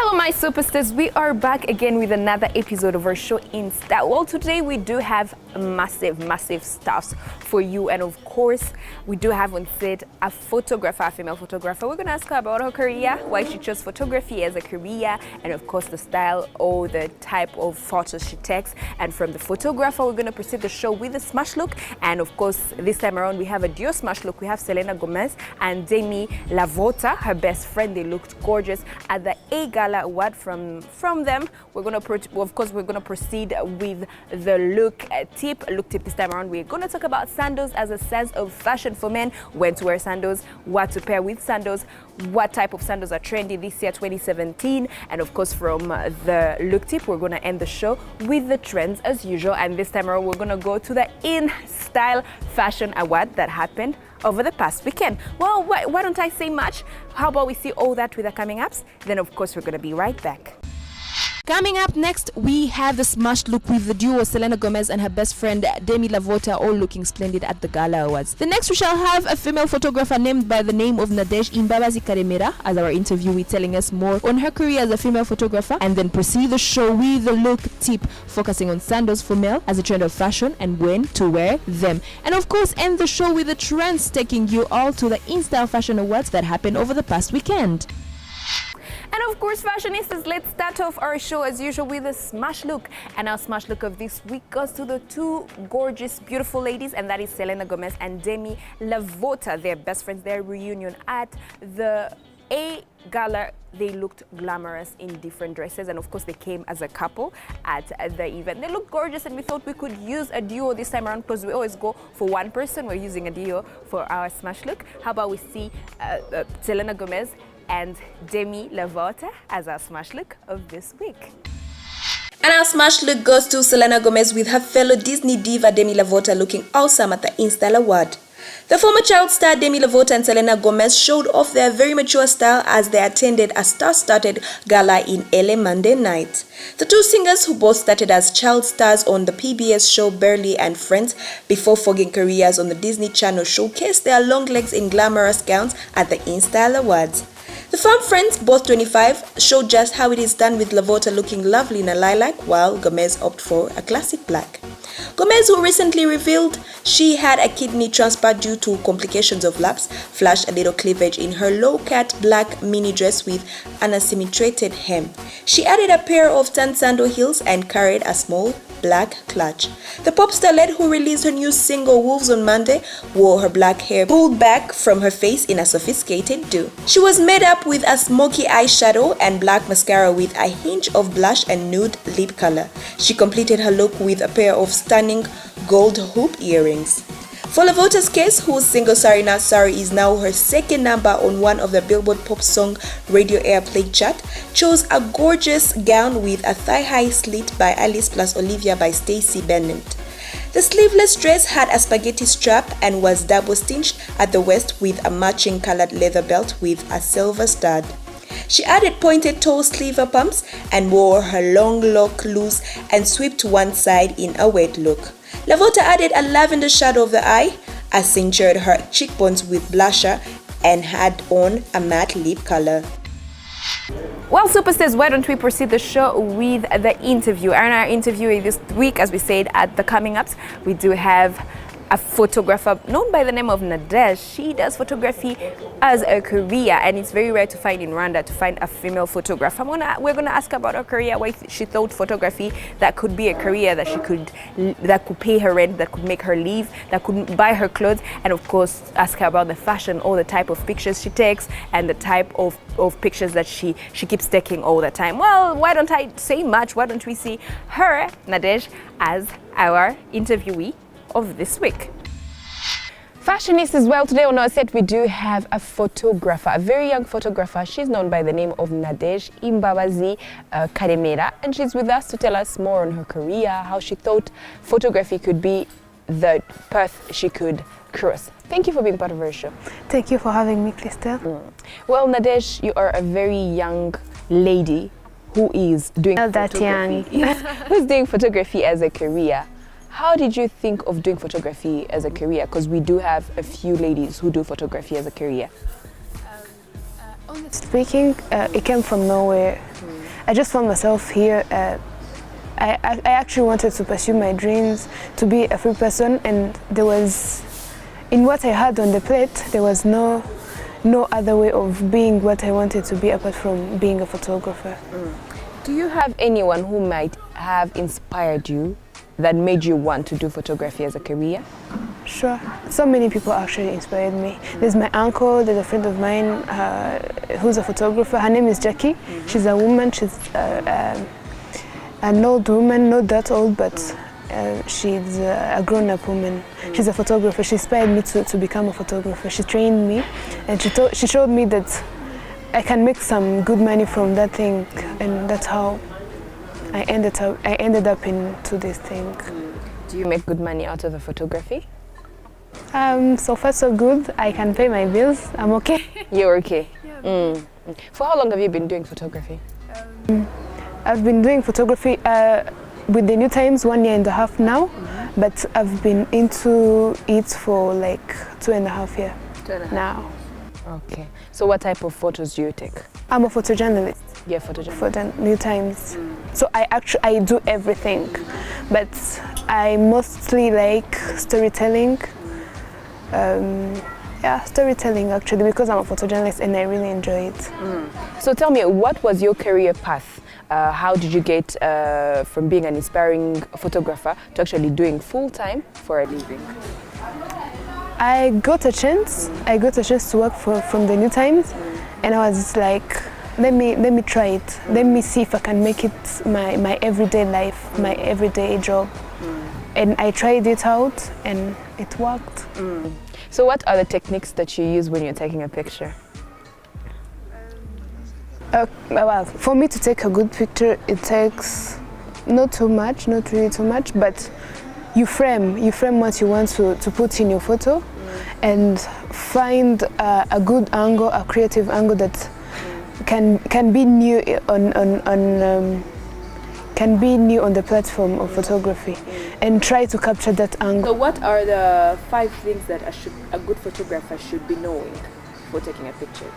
Hello my superstars, we are back again with another episode of our show InStyle. Well, today we do have massive stuffs for you, and of course we do have on set a photographer, a female photographer. We're going to ask her about her career, why she chose photography as a career, and of course the style or the type of photos she takes. And from the photographer, we're going to proceed the show with a smash look, and of course this time around we have a duo smash look. We have Selena Gomez and Demi Lovato, her best friend. They looked gorgeous at the Gala award. From them, we're going to proceed with the look tip this time around. We're going to talk about sandals as a sense of fashion for men, when to wear sandals, what to pair with sandals, what type of sandals are trendy this year 2017, and of course from the look tip we're going to end the show with the trends as usual. And this time around we're going to go to the InStyle Fashion Award that happened over the past weekend. Well, why don't I say much? How about we see all that with the coming ups? Then of course we're going to be right back. Coming up next, we have the smash look with the duo Selena Gomez and her best friend Demi Lovato, all looking splendid at the Gala Awards. The next, we shall have a female photographer named by the name of Nadege Karemera as our interviewee, telling us more on her career as a female photographer, and then proceed the show with the look tip, focusing on sandals for male as a trend of fashion and when to wear them. And of course, end the show with the trends, taking you all to the InStyle Fashion Awards that happened over the past weekend. And of course, fashionistas, let's start off our show as usual with a smash look. And our smash look of this week goes to the two gorgeous, beautiful ladies, and that is Selena Gomez and Demi Lovato. They're best friends, their reunion at the Gala. They looked glamorous in different dresses, and of course they came as a couple at the event. They looked gorgeous, and we thought we could use a duo this time around because we always go for one person. We're using a duo for our smash look. How about we see Selena Gomez and Demi Lovato as our smash look of this week. And our smash look goes to Selena Gomez with her fellow Disney diva Demi Lovato looking awesome at the InStyle Award. The former child star Demi Lovato and Selena Gomez showed off their very mature style as they attended a star-studded gala in LA Monday night. The two singers, who both started as child stars on the PBS show Barely and Friends before forging careers on the Disney Channel, showcased their long legs in glamorous gowns at the InStyle Awards. The firm friends, both 25, showed just how it is done, with Lovato looking lovely in a lilac while Gomez opted for a classic black. Gomez, who recently revealed she had a kidney transplant due to complications of lapse, flashed a little cleavage in her low-cut black mini dress with an asymmetrated hem. She added a pair of tan sandal heels and carried a small black clutch. The pop starlet, who released her new single Wolves on Monday, wore her black hair pulled back from her face in a sophisticated do. She was made up with a smoky eyeshadow and black mascara with a hint of blush and nude lip color. She completed her look with a pair of stunning gold hoop earrings. For Lovato's case, whose single Sorry Not Sorry is now her second number on one of the Billboard Pop Song Radio Airplay chart, chose a gorgeous gown with a thigh-high slit by Alice plus Olivia by Stacey Bennett. The sleeveless dress had a spaghetti strap and was double-stitched at the waist with a matching colored leather belt with a silver stud. She added pointed toe sleeve pumps and wore her long lock loose and swept to one side in a wet look. Lovato added a lavender shadow of the eye, accentuated her cheekbones with blusher, and had on a matte lip color. Well, superstars, why don't we proceed the show with the interview? And our interview this week, as we said at the coming ups, we do have a photographer known by the name of Nadege. She does photography as a career, and it's very rare to find in Rwanda to find a female photographer. We're gonna ask about her career, why she thought photography that could be a career that could pay her rent, that could make her live, that could buy her clothes, and of course ask her about the fashion, all the type of pictures she takes, and the type of pictures that she keeps taking all the time. Well, why don't I say much? Why don't we see her, Nadege, as our interviewee of this week. Fashionist as well. Today on our set we do have a photographer, a very young photographer. She's known by the name of Nadege Karemera, and she's with us to tell us more on her career, how she thought photography could be the path she could cross. Thank you for being part of our show. Thank you for having me, Christelle. Well, Nadege, you are a very young lady who is doing who's doing photography as a career. How did you think of doing photography as a career? Because we do have a few ladies who do photography as a career. Honestly speaking, it came from nowhere. I just found myself here. I actually wanted to pursue my dreams, to be a free person, and there was, in what I had on the plate, there was no other way of being what I wanted to be apart from being a photographer. Do you have anyone who might have inspired you that made you want to do photography as a career? Sure. So many people actually inspired me. There's my uncle, there's a friend of mine who's a photographer. Her name is Jackie. She's a woman, she's an old woman, not that old, but she's a grown-up woman. She's a photographer. She inspired me to become a photographer. She trained me, and she showed me that I can make some good money from that thing, and that's how I ended up into this thing. Do you make good money out of the photography? So far so good. I can pay my bills. I'm okay. You're okay? Yeah. For how long have you been doing photography? I've been doing photography with the New Times 1.5 years now, but I've been into it for like 2.5 years now. Okay. So what type of photos do you take? I'm a photojournalist. Yeah, photojournalist. For the New Times. So I do everything, but I mostly like storytelling. Storytelling actually, because I'm a photojournalist and I really enjoy it. So tell me, what was your career path? How did you get from being an inspiring photographer to actually doing full-time for a living? I got a chance to work from the New Times, and I was like, let me try it. Let me see if I can make it my everyday life, my everyday job. And I tried it out and it worked. So what are the techniques that you use when you're taking a picture? Well, for me to take a good picture, it takes not really too much, but you frame what you want to put in your photo, and find a good angle, a creative angle that can be new on the platform of photography, and try to capture that angle. So what are the 5 things that a good photographer should be knowing before taking a picture?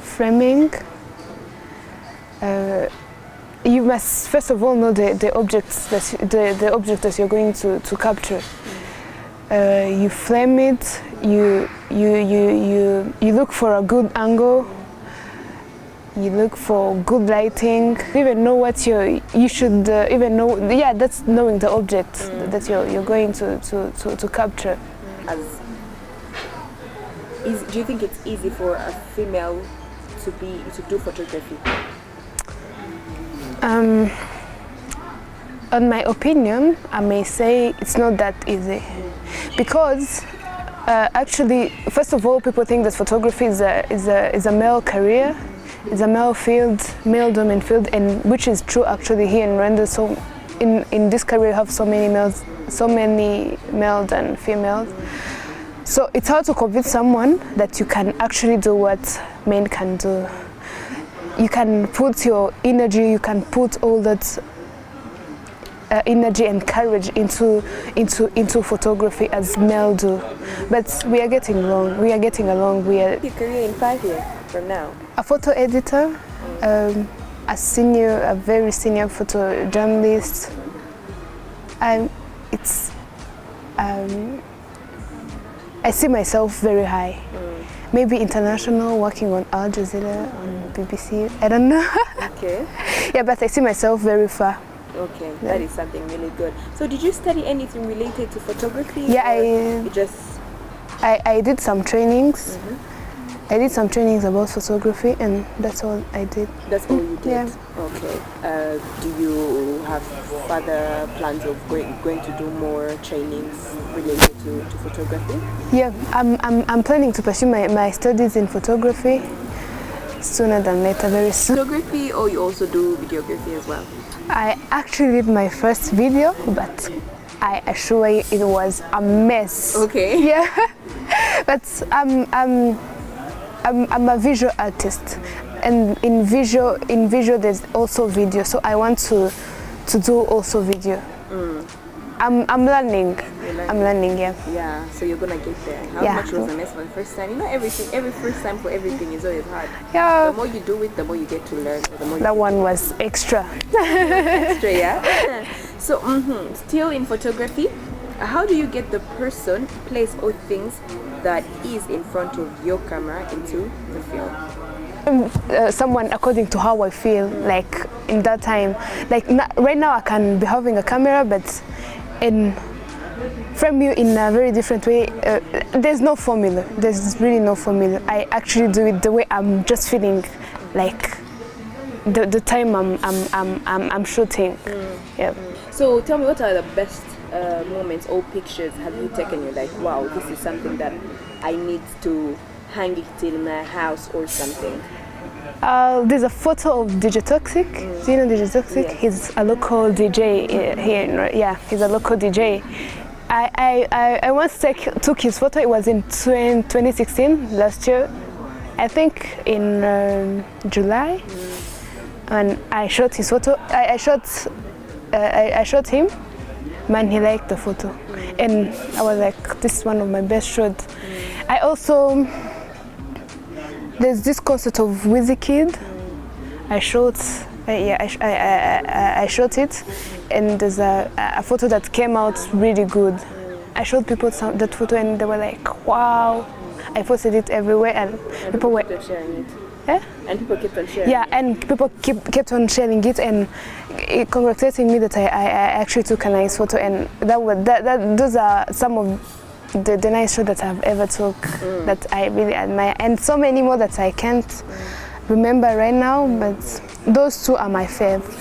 Framing. You must first of all know the objects the object that you're going to capture. You frame it. You look for a good angle. You look for good lighting. Even know what you should even know. Yeah, that's knowing the object that you're going to capture. Do you think it's easy for a female to do photography? On my opinion, I may say it's not that easy, because actually, first of all, people think that photography is a male career, it's a male field, male dominant field, and which is true actually here in Rwanda. So in this career, you have so many males and females. So it's hard to convince someone that you can actually do what men can do. You can put your energy, you can put all that energy and courage into photography as men do. But we are getting along. We are your career in 5 years from now? A photo editor, a very senior photojournalist. I see myself very high. Maybe international, working on Al Jazeera, on BBC, I don't know. Okay. Yeah, but I see myself very far. Okay, yeah. That is something really good. So did you study anything related to photography? Yeah, I did some trainings. I did some trainings about photography, and that's all I did. That's all you did? Yeah. Okay. Do you have further plans of going to do more trainings related to photography? Yeah, I'm planning to pursue my studies in photography sooner than later, very soon. Photography, or you also do videography as well? I actually did my first video, but I assure you it was a mess. Okay. Yeah, but I'm a visual artist, and in visual there's also video. So I want to do also video. I'm learning. I'm learning, yeah. Yeah, so you're gonna get there. How Yeah. much was the mess for the first time? You know, every first time for everything is always hard. Yeah. The more you do it, the more you get to learn. The more That one was extra. extra, yeah. So, still in photography, how do you get the person, place, or things that is in front of your camera into the film? Someone according to how I feel, like in that time. Like right now I can be having a camera, but frame you in a very different way. There's no formula. There's really no formula. I actually do it the way I'm just feeling, like the time I'm shooting. Yeah. So tell me, what are the best moments or pictures have you taken? You're like, wow, this is something that I need to hang it in my house or something. There's a photo of DJ Toxic. Do you know DJ Toxic? Yes. He's a local DJ here. Yeah, he's a local DJ. I once took his photo. It was in 2016, last year, I think in July, and I shot his photo. I shot him. Man, he liked the photo, and I was like, this is one of my best shots. I also, there's this concert of Wizkid. I shot it, and there's a photo that came out really good. I showed people that photo, and they were like, wow. I posted it everywhere, and people were sharing it. Eh? And people kept on sharing. Yeah, and people kept on sharing it and congratulating me that I actually took a nice photo, and those are some of the nice shots that I've ever took that I really admire, and so many more that I can't remember right now, but those two are my favorite.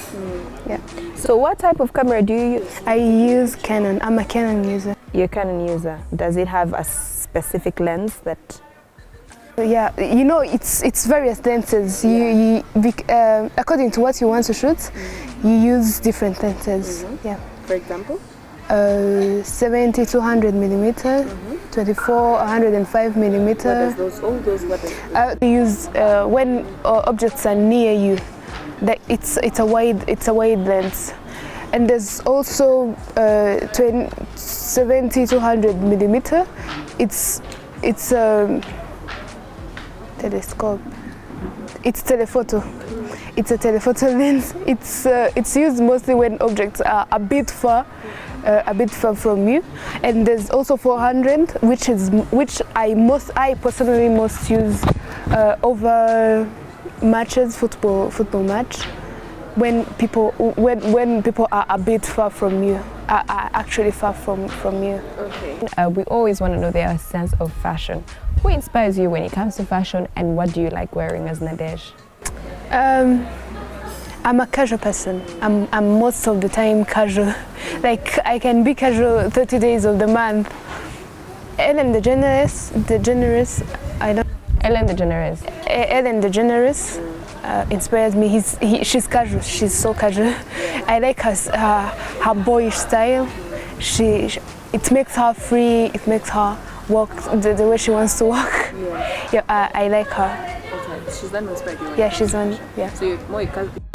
Yeah. So what type of camera do you use? I use Canon. I'm a Canon user. You're a Canon user. Does it have a specific lens that? Yeah, you know, it's various lenses. According to what you want to shoot, you use different lenses. Yeah. For example? 70 200 millimeter, 24 105 millimeter. What does You use when objects are near you. It's a wide lens, and there's also 70 200 millimeter. It's telescope. It's telephoto. It's a telephoto lens. It's used mostly when objects are a bit far from you. And there's also 400, which I personally most use over matches, football match, when people are a bit far from you, are actually far from you. Okay. We always want to know their sense of fashion. Who inspires you when it comes to fashion, and what do you like wearing as Nadege? I'm a casual person. I'm most of the time casual. Like, I can be casual 30 days of the month. Ellen DeGeneres, Ellen DeGeneres inspires me. She's casual. She's so casual. I like her boyish style. It makes her free. It makes her walk the way she wants to walk. Yeah, I like her. Okay. She's that inspired you? Yeah, she's one. Yeah. So you're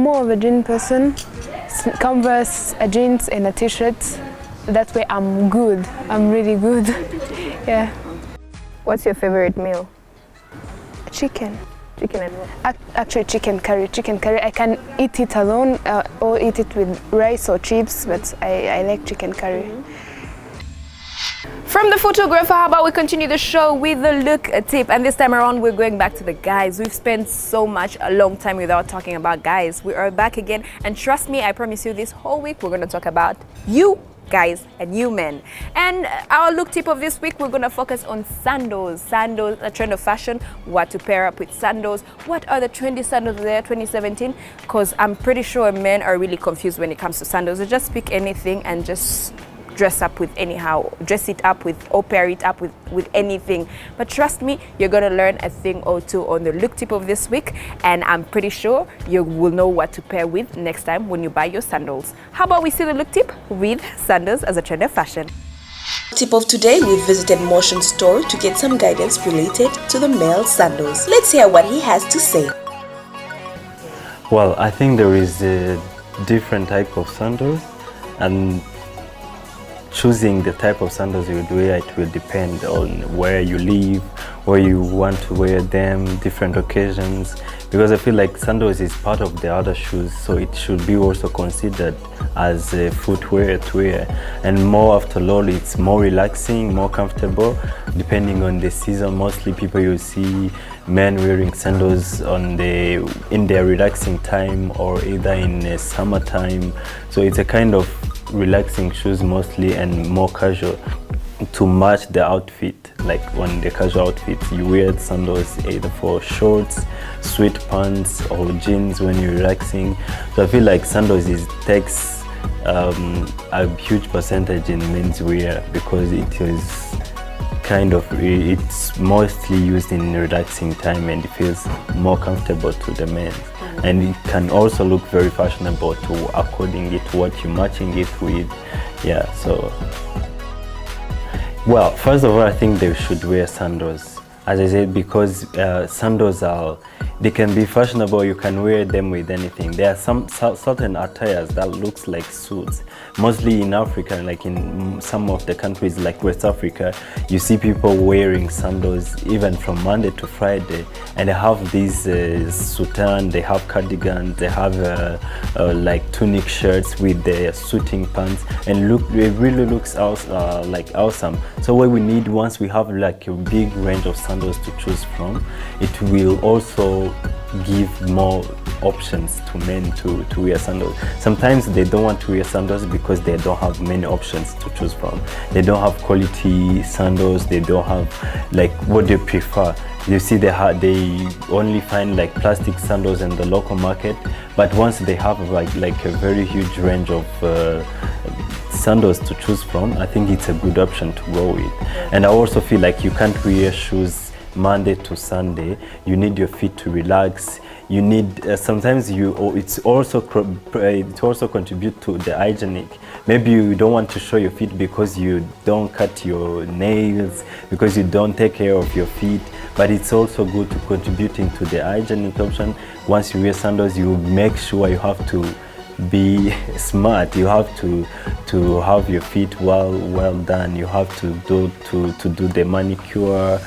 more of a jean person. Converse, a jeans, and a t-shirt. That way I'm good. I'm really good. Yeah. What's your favorite meal? Chicken. Chicken and what? Actually, chicken curry. I can eat it alone or eat it with rice or chips, but I like chicken curry. From the photographer, how about we continue the show with the look tip? And this time around, we're going back to the guys. We've spent a long time without talking about guys. We are back again, and trust me, I promise you, this whole week we're going to talk about you guys and you men. And our look tip of this week, we're going to focus on sandals. Sandals, a trend of fashion, what to pair up with sandals, what are the trendy sandals there 2017, because I'm pretty sure men are really confused when it comes to sandals. They just pick anything and just dress it up with or pair it up with anything. But trust me, you're gonna learn a thing or two on the look tip of this week, and I'm pretty sure you will know what to pair with next time when you buy your sandals. How about we see the look tip with sandals as a trend of fashion? Tip of today, we visited Motion's store to get some guidance related to the male sandals. Let's hear what he has to say. Well, I think there is a different type of sandals, and choosing the type of sandals you would wear, it will depend on where you live, where you want to wear them, different occasions. Because I feel like sandals is part of the other shoes, so it should be also considered as a footwear to wear. And more after all, it's more relaxing, more comfortable, depending on the season. Mostly people you see men wearing sandals in their relaxing time, or either in the summertime. So it's a kind of relaxing shoes mostly, and more casual to match the outfit. Like on the casual outfits, you wear sandals either for shorts, sweatpants, or jeans when you're relaxing. So I feel like sandals takes a huge percentage in menswear, because it is it's mostly used in relaxing time, and it feels more comfortable to the men. And it can also look very fashionable to according it what you're matching it with. Yeah, so well, first of all, I think they should wear sandals, as I said, because sandals they can be fashionable. You can wear them with anything. There are some certain attires that looks like suits. Mostly in Africa, like in some of the countries like West Africa, you see people wearing sandals even from Monday to Friday, and they have these soutane, they have cardigans, they have like tunic shirts with their suiting pants, and it really looks like awesome. So what we need, once we have like a big range of sandals to choose from, it will also give more options to men to wear sandals. Sometimes they don't want to wear sandals because they don't have many options to choose from. They don't have quality sandals, they don't have like what they prefer. You see they only find like plastic sandals in the local market, but once they have like a very huge range of sandals to choose from, I think it's a good option to go with. And I also feel like you can't wear shoes Monday to Sunday. You need your feet to relax. You need sometimes it also contribute to the hygienic. Maybe you don't want to show your feet because you don't cut your nails, because you don't take care of your feet, but it's also good to contributing to the hygienic option. Once you wear sandals, you make sure you have to be smart. You have to have your feet well done. You have to do the manicure.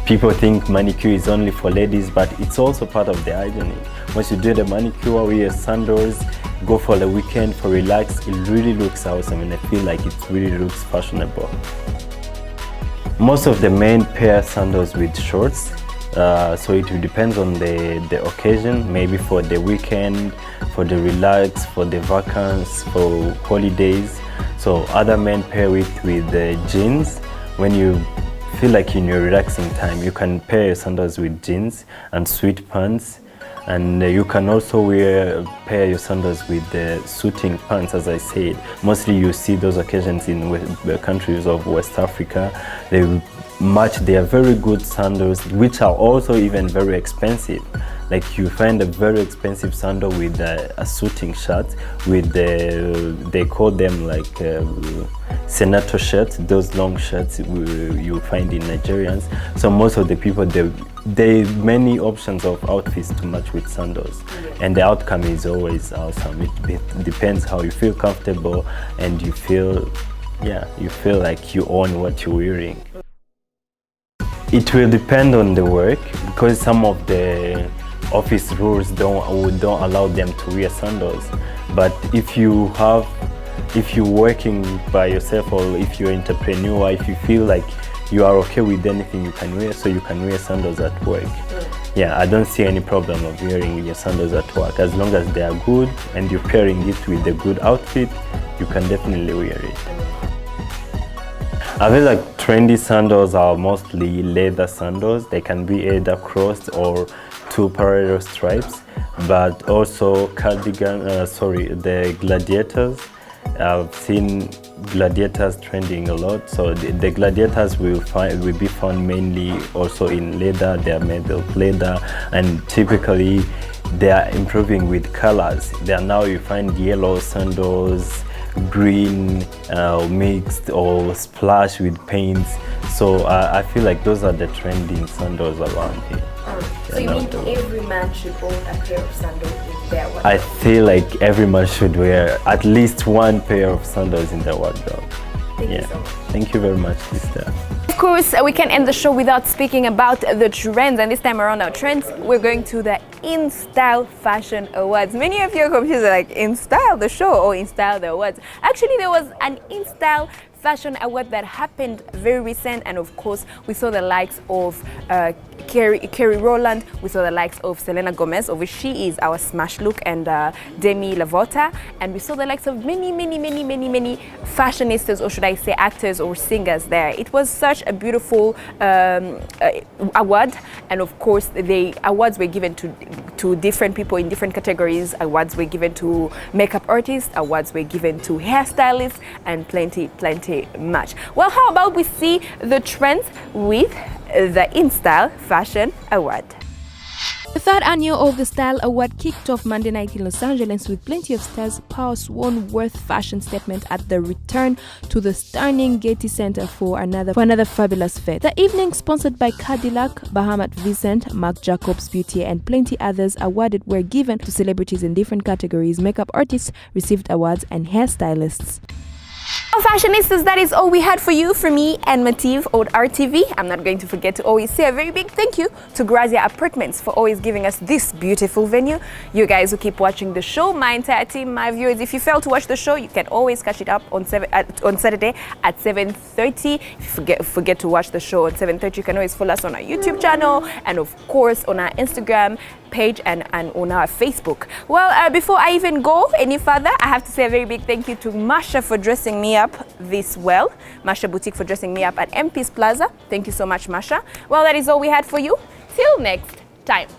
People think manicure is only for ladies, but it's also part of the hygiene. Once you do the manicure, wear sandals, go for the weekend for relax, it really looks awesome, and I feel like it really looks fashionable. Most of the men pair sandals with shorts. So it depends on the occasion, maybe for the weekend, for the relax, for the vacations, for holidays. So other men pair with jeans. When you feel like in your relaxing time, you can pair sandals with jeans and sweatpants. And you can also pair your sandals with the suiting pants, as I said. Mostly you see those occasions in the countries of West Africa. They are very good sandals, which are also even very expensive. Like you find a very expensive sandal with a suiting shirt with they call them like senator shirts, those long shirts you find in Nigerians. So most of the people, there are many options of outfits to match with sandals, and the outcome is always awesome. It depends how you feel comfortable, and you feel like you own what you're wearing. It will depend on the work, because some of the office rules don't allow them to wear sandals. But if you're working by yourself, or if you're an entrepreneur, if you feel like you are okay with anything you can wear, so you can wear sandals at work. Yeah, I don't see any problem of wearing your sandals at work. As long as they are good and you're pairing it with a good outfit, you can definitely wear it. I feel like trendy sandals are mostly leather sandals. They can be either crossed or two parallel stripes, but also the gladiators. I've seen gladiators trending a lot. So the gladiators will be found mainly also in leather. They are made of leather, and typically they are improving with colors. Now you find yellow sandals, green mixed or splashed with paints. So I feel like those are the trending sandals around here. So you mean every man should own a pair of sandals in their wardrobe? I feel like every man should wear at least one pair of sandals in their wardrobe. Thank you so much. Thank you very much, Christelle. Of course, we can end the show without speaking about the trends, and this time around our trends, we're going to the InStyle Fashion Awards. Many of you are confused, like InStyle the show or InStyle the awards. Actually, there was an InStyle Fashion Award that happened very recent, and of course, we saw the likes of Kerry Rowland, we saw the likes of Selena Gomez, of which she is our smash look, and Demi Lovato, and we saw the likes of many fashionistas, or should I say actors or singers there. It was such a beautiful award, and of course the awards were given to different people in different categories. Awards were given to makeup artists, awards were given to hairstylists, and plenty much. Well, how about we see the trends with the InStyle Fashion Award. The third annual of the Style Award kicked off Monday night in Los Angeles with plenty of stars power-sworn worth fashion statement at the return to the stunning Getty Center for another fabulous fete. The evening, sponsored by Cadillac, Bahamat Vicent, Marc Jacobs Beauty, and plenty others, awarded were given to celebrities in different categories. Makeup artists received awards and hairstylists. Fashionistas, that is all we had for you from me and Mativ on RTV. I'm not going to forget to always say a very big thank you to Grazia Apartments for always giving us this beautiful venue. You guys who keep watching the show, my entire team, my viewers, if you fail to watch the show, you can always catch it up on Saturday at 7:30. If you forget to watch the show at 7:30, you can always follow us on our YouTube channel, and of course on our Instagram page and on our Facebook. Well, before I even go any further, I have to say a very big thank you to Masha for dressing me up this well. Masha Boutique for dressing me up at MP's Plaza. Thank you so much, Masha. Well, that is all we had for you. Till next time.